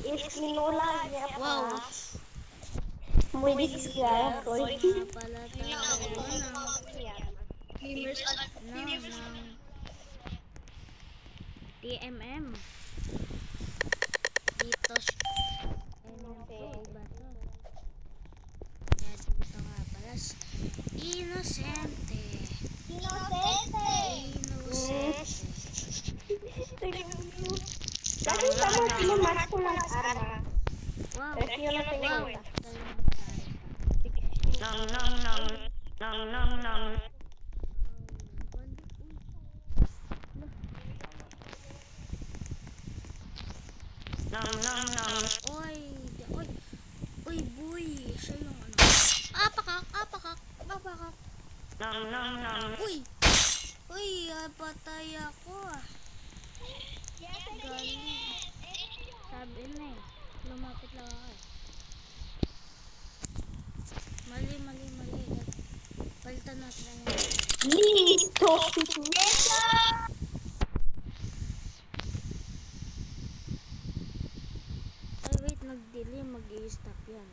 Espinola niya pa. Wow. Muy disgraya ko. Nga pala tayo ng TMM. Dito iba to. Kaya dito nga pala Inosente. Dati tama sinumas ko ng arma. Wow. Pero yun ang tingin ko. Oy, oy, oy, boy. Siya yung ano. Apakak. Uy, uy, patay ako. Galing. Sabi na eh. Lumapit lang ako eh. Mali. Palitan natin lang yan. Lito. Ay, wait. Nag-delay. Mag-i-stop yan.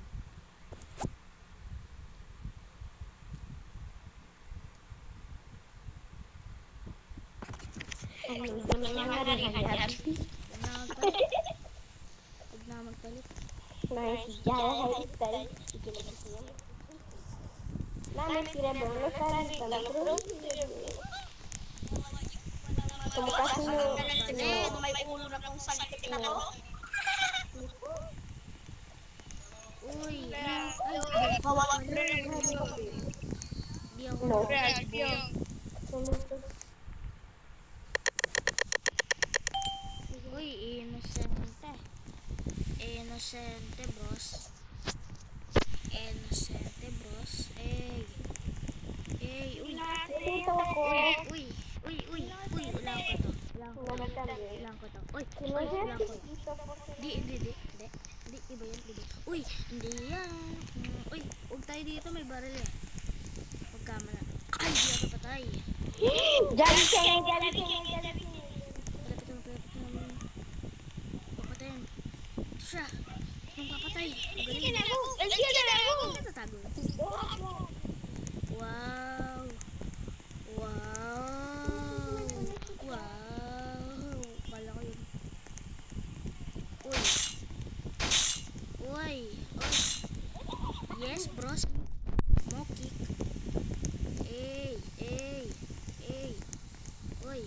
Huwag na magpalit. Namin pinabalo sa talagang kumukas mo. May ulo na kung sakit na to. Uy, Kawawa di ako. No. Uy, Inosente, boss. Uy. Dito ko. Uy, ulang ko to. Uy, ulang ko. Di, iba yan. Uy, hindi yan. Uy, huwag tayo dito, may baril eh. Huwag ka man. Ay, di ako patay. Galing. Palapit naman. Papatayin. Ito siya. Nung papatay. Galing. Natatago. Wow. Kala ko yun. Uy. Yes, bros. Mo kick. Ey. Uy.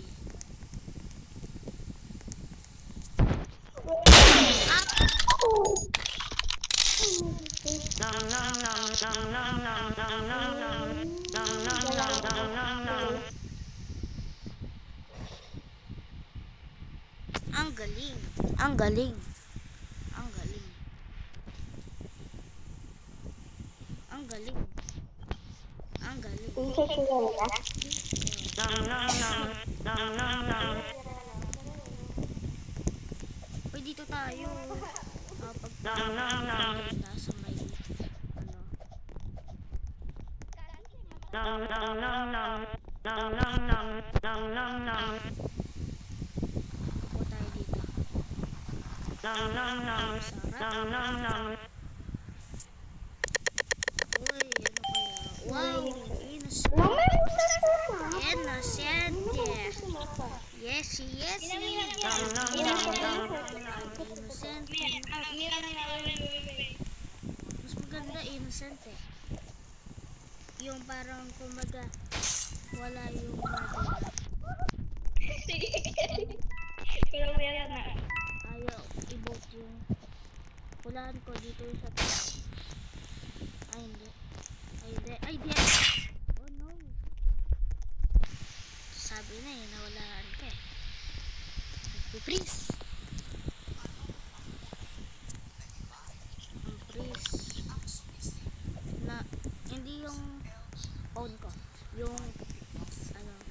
Ang galing. Isa siya na. Uy, dito tayo. Pagpunta sa may Upo tayo dito. Sarap. Uy, ano kaya? Wow, Inosente. Yes. Inosente. Mas maganda Inosente. Yung parang kumaga wala yung mother. Pero wala na. Ayaw i-vote yung hulaan ko dito yung sa taas. Ay hindi. Oh no. Sabi na eh, nawalaan ka eh. Nagpipris. Ang pris. Na, hindi yung phone ko. Yung,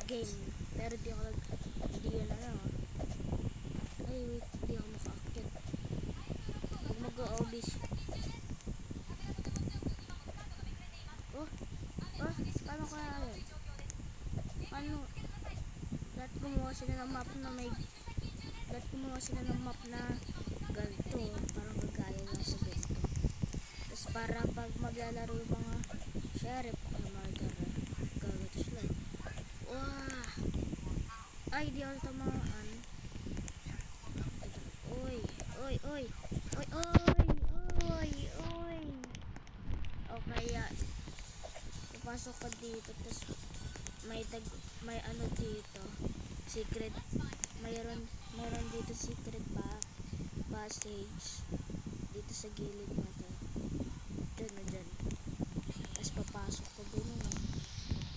game. Pero di ako hindi yun Ay, wait. Hindi ako maka-akit. Huwag mag-o-obis. Paano kaya yun? Paano? Lahat gumawa sila ng map na ganito. Parang para pag maglalaro yung mga sheriff o kaya mga gagato sila. Wah! Ay, di ako tamaan. Uy! Uy! Uy! Uy! Uy! Uy! Uy! O kaya papasok ka dito tapos may ano dito secret mayroon dito secret passage dito sa gilid na to dyan tapos papasok ka dun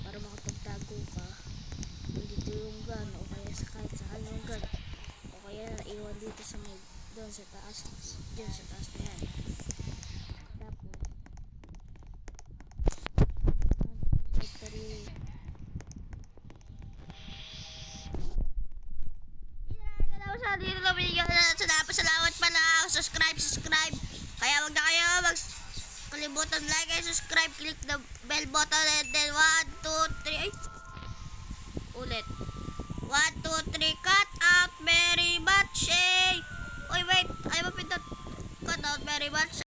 para makapagtago ka dito yung gun o kaya kahit saan yung gun o kaya iwan dito sa doon sa taas dyan sa taas na yan tapos victory. Dito lang video na salamat pala subscribe kaya wag na kayo kalimutan like and subscribe, click the bell button and then 1, 2, 3 ay ulit 1, 2, 3 cut out very much. Oy wait, ay mapindot cut out very much.